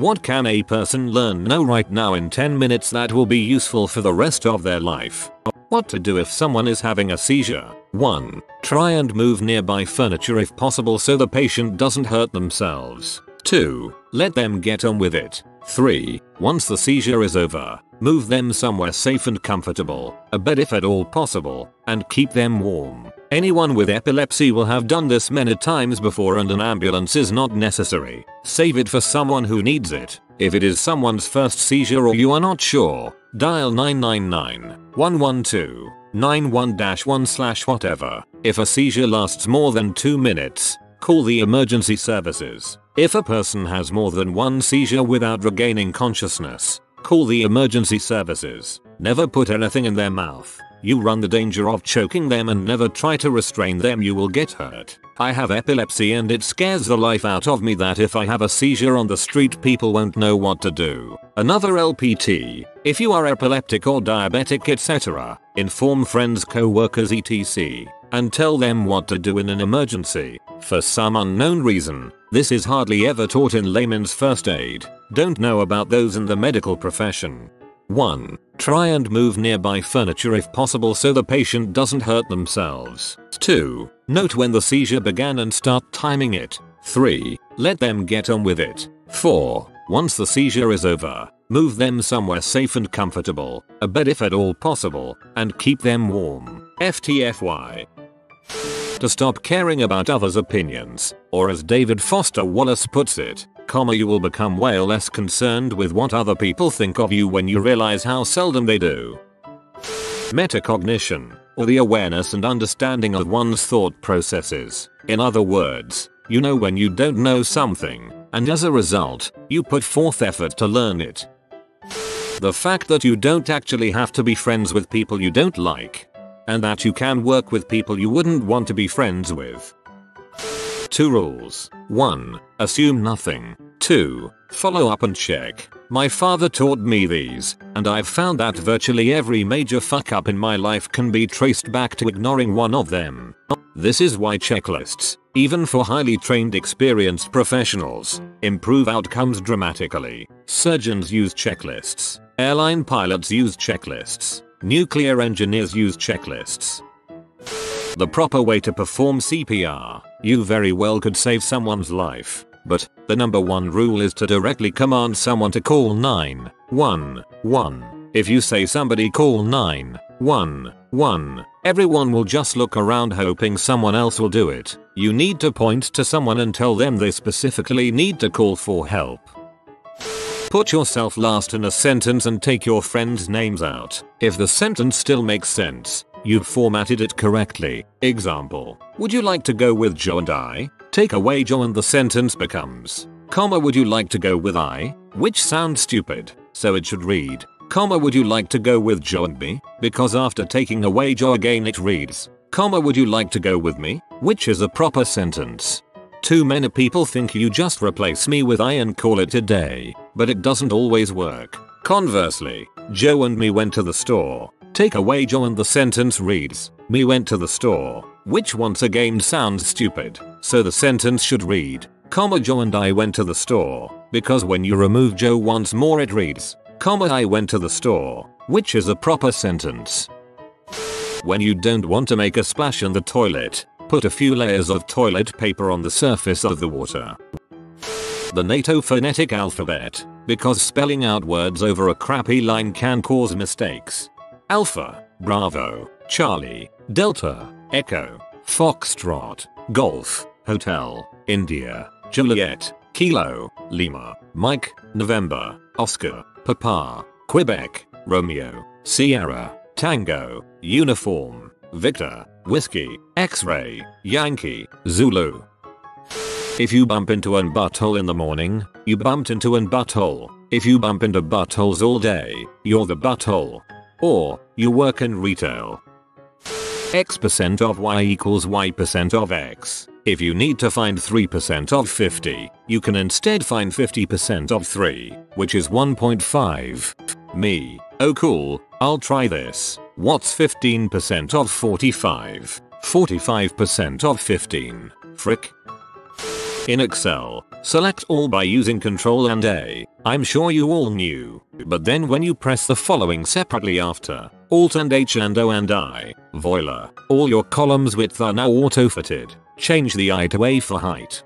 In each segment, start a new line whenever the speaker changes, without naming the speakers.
What can a person learn right now in 10 minutes that will be useful for the rest of their life? What to do if someone is having a seizure. 1. Try and move nearby furniture if possible so the patient doesn't hurt themselves. 2. Let them get on with it. 3. Once the seizure is over, move them somewhere safe and comfortable, a bed if at all possible, and keep them warm. Anyone with epilepsy will have done this many times before and an ambulance is not necessary. Save it for someone who needs it. If it is someone's first seizure or you are not sure, dial 999-112-91-1/whatever. If a seizure lasts more than 2 minutes, call the emergency services. If a person has more than one seizure without regaining consciousness, call the emergency services. Never put anything in their mouth. You run the danger of choking them, and never try to restrain them, you will get hurt. I have epilepsy and it scares the life out of me that if I have a seizure on the street people won't know what to do. Another LPT. If you are epileptic or diabetic etc., inform friends, co-workers etc. and tell them what to do in an emergency. For some unknown reason, this is hardly ever taught in layman's first aid. Don't know about those in the medical profession. 1. Try and move nearby furniture if possible so the patient doesn't hurt themselves. 2. Note when the seizure began and start timing it. 3. Let them get on with it. 4. Once the seizure is over, move them somewhere safe and comfortable, a bed if at all possible, and keep them warm. FTFY. To stop caring about others' opinions, or as David Foster Wallace puts it, you will become way less concerned with what other people think of you when you realize how seldom they do. Metacognition, or the awareness and understanding of one's thought processes. In other words, you know when you don't know something, and as a result, you put forth effort to learn it. The fact that you don't actually have to be friends with people you don't like, and that you can work with people you wouldn't want to be friends with. 2 rules. 1. Assume nothing. 2. Follow up and check. My father taught me these, and I've found that virtually every major fuck up in my life can be traced back to ignoring one of them. This is why checklists, even for highly trained experienced professionals, improve outcomes dramatically. Surgeons use checklists. Airline pilots use checklists. Nuclear engineers use checklists. The proper way to perform CPR. You very well could save someone's life, but the number 1 rule is to directly command someone to call 911. If you say somebody call 911, everyone will just look around hoping someone else will do it. You need to point to someone and tell them they specifically need to call for help. Put yourself last in a sentence and take your friends' names out. If the sentence still makes sense, you've formatted it correctly. Example: would you like to go with Joe and I? Take away Joe and the sentence becomes, would you like to go with I? Which sounds stupid, so it should read, would you like to go with Joe and me? Because after taking away Joe again it reads, would you like to go with me? Which is a proper sentence. Too many people think you just replace me with I and call it a day, but it doesn't always work. Conversely, Joe and me went to the store. Take away Joe and the sentence reads, me went to the store, which once again sounds stupid, so the sentence should read, Joe and I went to the store, because when you remove Joe once more it reads, I went to the store, which is a proper sentence. When you don't want to make a splash in the toilet, put a few layers of toilet paper on the surface of the water. The Nato phonetic alphabet, because spelling out words over a crappy line can cause mistakes. Alpha, Bravo, Charlie, Delta, Echo, Foxtrot, Golf, Hotel, India, Juliet, Kilo, Lima, Mike, November, Oscar, Papa, Quebec, Romeo, Sierra, Tango, Uniform, Victor, Whiskey, X-Ray, Yankee, Zulu. If you bump into an butthole in the morning, you bumped into an butthole. If you bump into buttholes all day, you're the butthole. Or, you work in retail. X% of Y equals Y% of X. If you need to find 3% of 50, you can instead find 50% of 3, which is 1.5. Me. Oh cool, I'll try this. What's 15% of 45? 45% of 15. Frick. In Excel, select all by using Ctrl and A. I'm sure you all knew, but then when you press the following separately after Alt and H and O and I, voila, all your columns width are now auto-fitted. Change the I to A for height.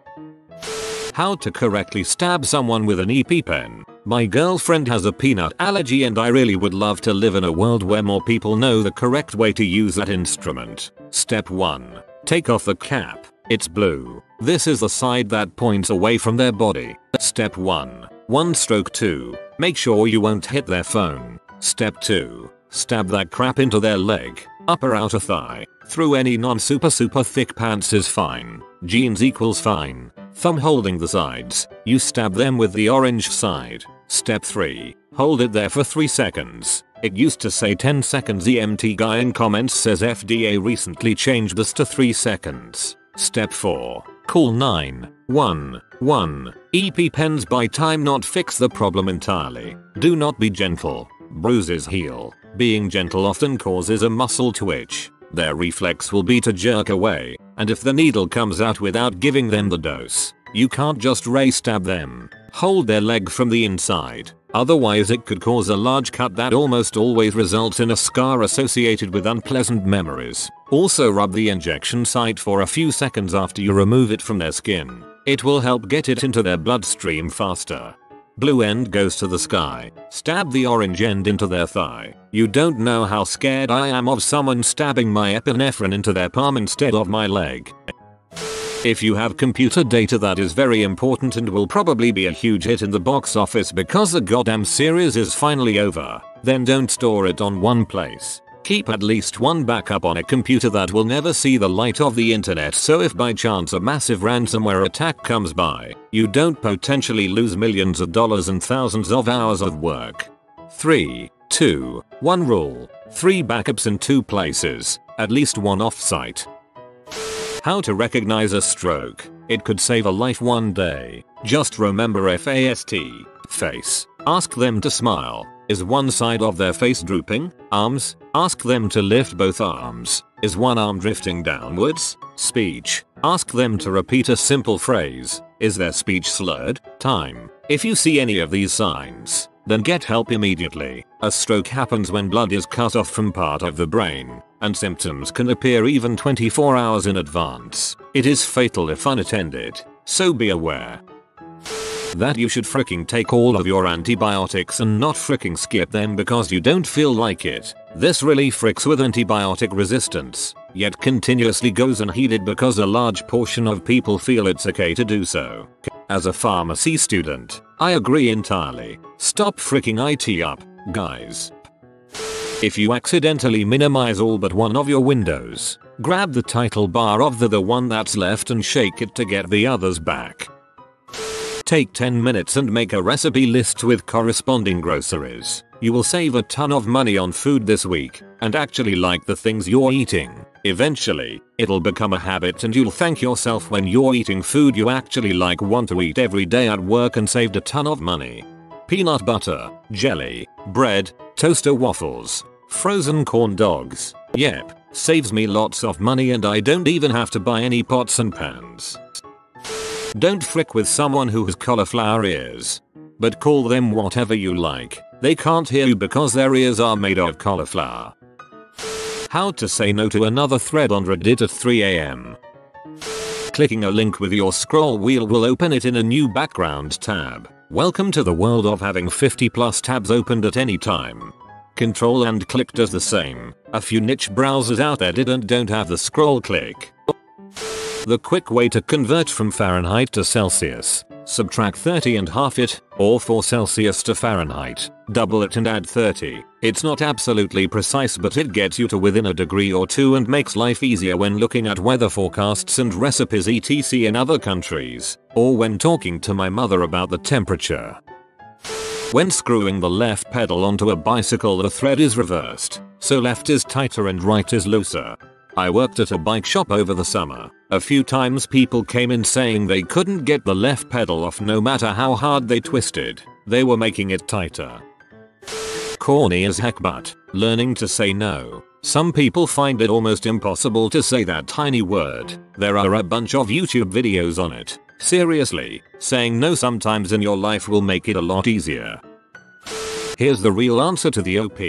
How to correctly stab someone with an EpiPen. My girlfriend has a peanut allergy and I really would love to live in a world where more people know the correct way to use that instrument. Step 1. Take off the cap. It's blue. This is the side that points away from their body. Step 1. Stroke 2. Make sure you won't hit their phone. Step 2. Stab that crap into their leg, upper outer thigh. Through any non-super thick pants is fine. Jeans equals fine. Thumb holding the sides. You stab them with the orange side. Step 3. Hold it there for 3 seconds. It used to say 10 seconds. EMT guy in comments says FDA recently changed this to 3 seconds. Step 4. Call 911. EpiPens by time not fix the problem entirely. Do not be gentle. Bruises heal. Being gentle often causes a muscle twitch. Their reflex will be to jerk away, and if the needle comes out without giving them the dose, you can't just stab them. Hold their leg from the inside, otherwise it could cause a large cut that almost always results in a scar associated with unpleasant memories. Also rub the injection site for a few seconds after you remove it from their skin. It will help get it into their bloodstream faster. Blue end goes to the sky. Stab the orange end into their thigh. You don't know how scared I am of someone stabbing my epinephrine into their palm instead of my leg. If you have computer data that is very important and will probably be a huge hit in the box office because the goddamn series is finally over, then don't store it on one place. Keep at least one backup on a computer that will never see the light of the internet, so if by chance a massive ransomware attack comes by, you don't potentially lose millions of dollars and thousands of hours of work. 3, 2, 1 rule. 3 backups in 2 places, at least one off-site. How to recognize a stroke. It could save a life one day. Just remember FAST. Face. Ask them to smile. Is one side of their face drooping? Arms. Ask them to lift both arms. Is one arm drifting downwards? Speech. Ask them to repeat a simple phrase. Is their speech slurred? Time. If you see any of these signs, then get help immediately. A stroke happens when blood is cut off from part of the brain, and symptoms can appear even 24 hours in advance. It is fatal if unattended, so be aware that you should fricking take all of your antibiotics and not fricking skip them because you don't feel like it. This really fricks with antibiotic resistance, yet continuously goes unheeded because a large portion of people feel it's okay to do so. As a pharmacy student, I agree entirely. Stop fricking IT up, guys. If you accidentally minimize all but one of your windows, grab the title bar of the one that's left and shake it to get the others back. Take 10 minutes and make a recipe list with corresponding groceries. You will save a ton of money on food this week and actually like the things you're eating. Eventually, it'll become a habit and you'll thank yourself when you're eating food you actually want to eat every day at work and saved a ton of money. Peanut butter, jelly, bread, toaster waffles, frozen corn dogs. Yep, saves me lots of money and I don't even have to buy any pots and pans. Don't frick with someone who has cauliflower ears. But call them whatever you like. They can't hear you because their ears are made of cauliflower. How to say no to another thread on Reddit at 3 AM. Clicking a link with your scroll wheel will open it in a new background tab. Welcome to the world of having 50+ tabs opened at any time. Control and click does the same. A few niche browsers out there did and don't have the scroll click. The quick way to convert from Fahrenheit to Celsius. Subtract 30 and half it, or 4 Celsius to Fahrenheit. Double it and add 30. It's not absolutely precise but it gets you to within a degree or two and makes life easier when looking at weather forecasts and recipes etc. in other countries, or when talking to my mother about the temperature. When screwing the left pedal onto a bicycle the thread is reversed, so left is tighter and right is looser. I worked at a bike shop over the summer. A few times people came in saying they couldn't get the left pedal off no matter how hard they twisted. They were making it tighter. Corny as heck but learning to say no. Some people find it almost impossible to say that tiny word. There are a bunch of YouTube videos on it. Seriously, saying no sometimes in your life will make it a lot easier. Here's the real answer to the OP.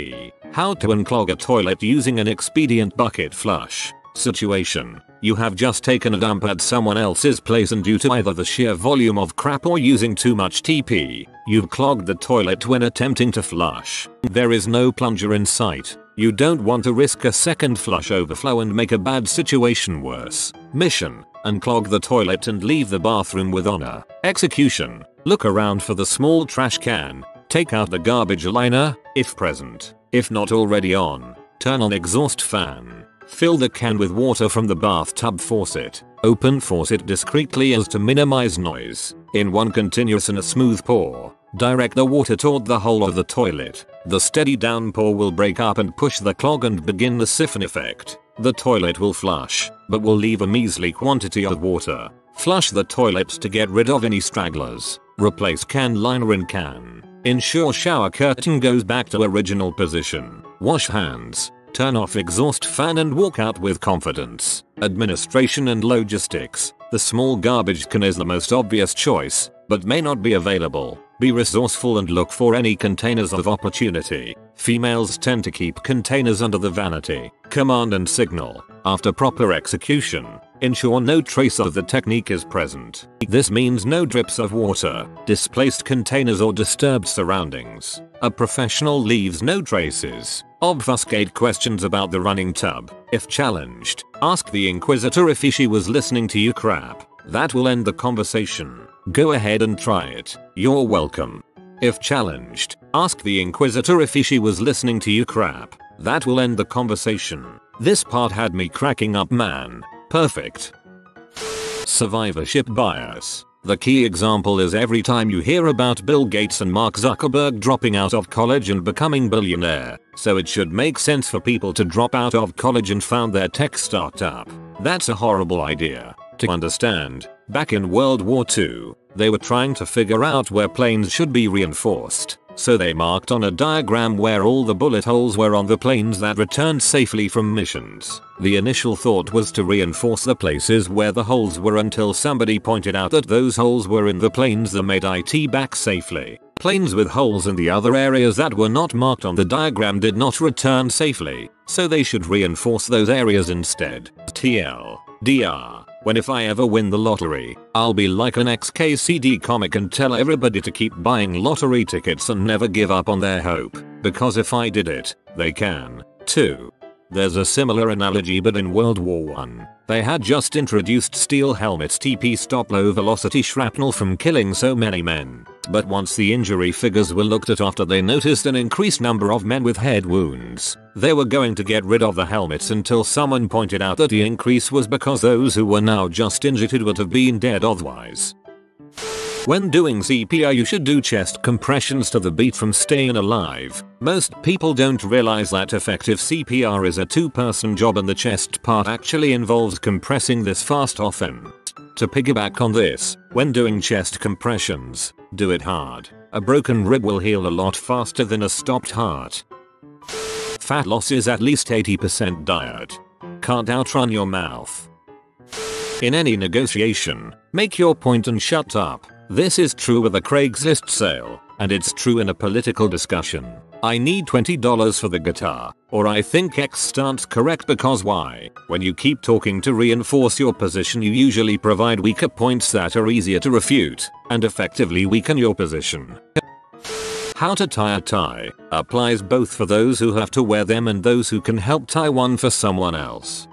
How to unclog a toilet using an Expedient bucket flush. Situation. You have just taken a dump at someone else's place and due to either the sheer volume of crap or using too much TP, you've clogged the toilet when attempting to flush. There is no plunger in sight. You don't want to risk a second flush overflow and make a bad situation worse. Mission. Unclog the toilet and leave the bathroom with honor. Execution. Look around for the small trash can. Take out the garbage liner, if present. If not already on, turn on exhaust fan. Fill the can with water from the bathtub faucet. Open faucet discreetly as to minimize noise. In one continuous and a smooth pour, direct the water toward the hole of the toilet. The steady downpour will break up and push the clog and begin the siphon effect. The toilet will flush, but will leave a measly quantity of water. Flush the toilet to get rid of any stragglers. Replace can liner in can. Ensure shower curtain goes back to original position. Wash hands. Turn off exhaust fan and walk out with confidence. Administration and logistics. The small garbage can is the most obvious choice, but may not be available. Be resourceful and look for any containers of opportunity. Females tend to keep containers under the vanity. Command and signal. After proper execution, ensure no trace of the technique is present. This means no drips of water, displaced containers or disturbed surroundings. A professional leaves no traces. Obfuscate questions about the running tub. If challenged, ask the Inquisitor if she was listening to you crap. That will end the conversation. Go ahead and try it. You're welcome. If challenged, ask the Inquisitor if she was listening to you crap. That will end the conversation. This part had me cracking up, man. Perfect. Survivorship bias. The key example is every time you hear about Bill Gates and Mark Zuckerberg dropping out of college and becoming billionaire. So it should make sense for people to drop out of college and found their tech startup. That's a horrible idea. To understand, back in World War II, they were trying to figure out where planes should be reinforced. So they marked on a diagram where all the bullet holes were on the planes that returned safely from missions. The initial thought was to reinforce the places where the holes were until somebody pointed out that those holes were in the planes that made it back safely. Planes with holes in the other areas that were not marked on the diagram did not return safely, so they should reinforce those areas instead. TLDR. When if I ever win the lottery, I'll be like an XKCD comic and tell everybody to keep buying lottery tickets and never give up on their hope, because if I did it, they can, too. There's a similar analogy, but in World War I, they had just introduced steel helmets to stop low velocity shrapnel from killing so many men. But once the injury figures were looked at after they noticed an increased number of men with head wounds, they were going to get rid of the helmets until someone pointed out that the increase was because those who were now just injured would have been dead otherwise. When doing CPR, you should do chest compressions to the beat from Staying Alive. Most people don't realize that effective CPR is a two-person job and the chest part actually involves compressing this fast often. To piggyback on this, when doing chest compressions, do it hard. A broken rib will heal a lot faster than a stopped heart. Fat loss is at least 80% diet. Can't outrun your mouth. In any negotiation, make your point and shut up. This is true with a Craigslist sale, and it's true in a political discussion. I need $20 for the guitar, or I think X stance correct because Y. When you keep talking to reinforce your position, you usually provide weaker points that are easier to refute, and effectively weaken your position. How to tie a tie applies both for those who have to wear them and those who can help tie one for someone else.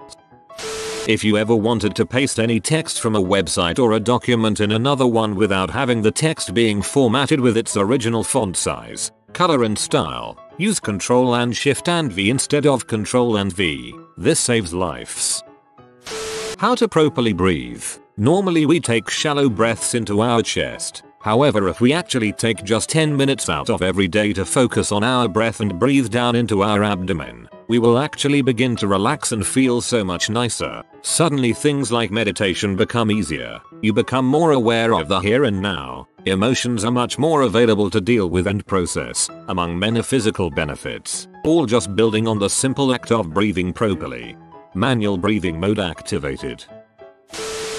If you ever wanted to paste any text from a website or a document in another one without having the text being formatted with its original font size, color and style, use Ctrl and Shift and V instead of Ctrl and V. This saves lives. How to properly breathe. Normally we take shallow breaths into our chest. However, if we actually take just 10 minutes out of every day to focus on our breath and breathe down into our abdomen, we will actually begin to relax and feel so much nicer. Suddenly things like meditation become easier. You become more aware of the here and now. Emotions are much more available to deal with and process, among many physical benefits, all just building on the simple act of breathing properly. Manual breathing mode activated.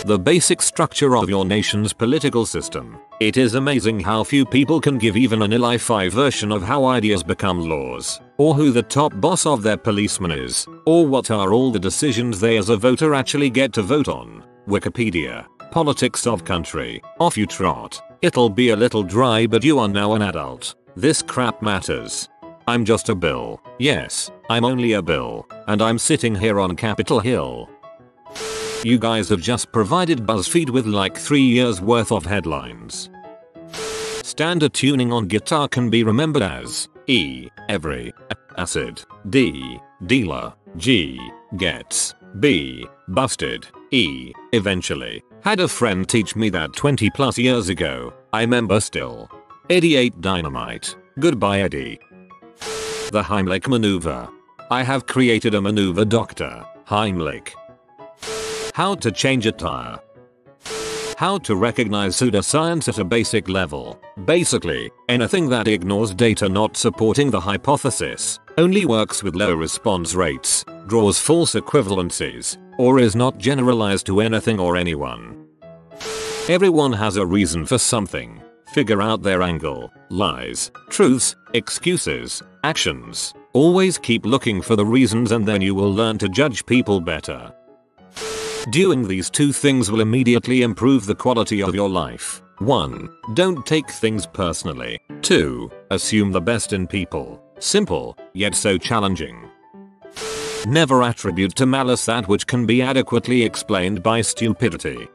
The basic structure of your nation's political system. It is amazing how few people can give even an Li-Fi version of how ideas become laws, or who the top boss of their policeman is, or what are all the decisions they as a voter actually get to vote on. Wikipedia. Politics of country. Off you trot. It'll be a little dry, but you are now an adult. This crap matters. I'm just a bill. Yes, I'm only a bill, and I'm sitting here on Capitol Hill. You guys have just provided BuzzFeed with like 3 years worth of headlines. Standard tuning on guitar can be remembered as E, every, acid, D, dealer, G, gets, B, busted, E, eventually. Had a friend teach me that 20 plus years ago. I remember still. 88 dynamite. Goodbye Eddie. The Heimlich maneuver. I have created a maneuver, Dr. Heimlich. How to change a tire. How to recognize pseudoscience at a basic level. Basically, anything that ignores data not supporting the hypothesis, only works with low response rates, draws false equivalencies, or is not generalized to anything or anyone. Everyone has a reason for something. Figure out their angle, lies, truths, excuses, actions. Always keep looking for the reasons and then you will learn to judge people better. Doing these two things will immediately improve the quality of your life. 1. Don't take things personally. 2. Assume the best in people. Simple, yet so challenging. Never attribute to malice that which can be adequately explained by stupidity.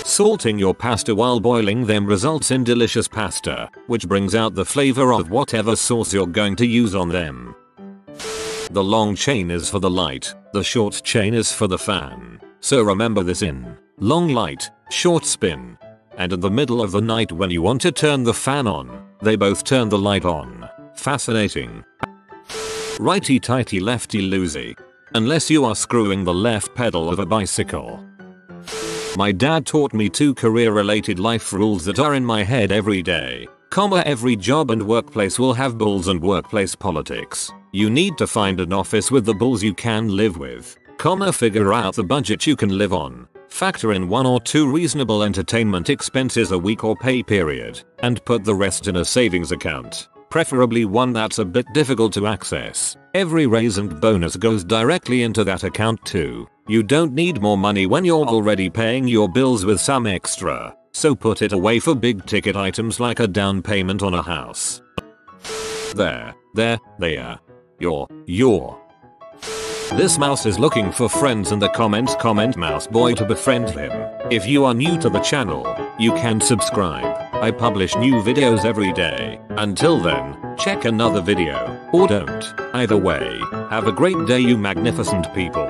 Salting your pasta while boiling them results in delicious pasta, which brings out the flavor of whatever sauce you're going to use on them. The long chain is for the light, the short chain is for the fan. So remember this in long light, short spin. And in the middle of the night when you want to turn the fan on, they both turn the light on. Fascinating. Righty tighty lefty loosey. Unless you are screwing the left pedal of a bicycle. My dad taught me 2 career-related life rules that are in my head every day. Every job and workplace will have bulls and workplace politics. You need to find an office with the bulls you can live with. Figure out the budget you can live on. Factor in 1 or 2 reasonable entertainment expenses a week or pay period, and put the rest in a savings account. Preferably one that's a bit difficult to access. Every raise and bonus goes directly into that account too. You don't need more money when you're already paying your bills with some extra. So put it away for big ticket items like a down payment on a house. There. Your. This mouse is looking for friends in the comments. Comment mouse boy to befriend him. If you are new to the channel, you can subscribe. I publish new videos every day. Until then, check another video, or don't. Either way, have a great day you magnificent people.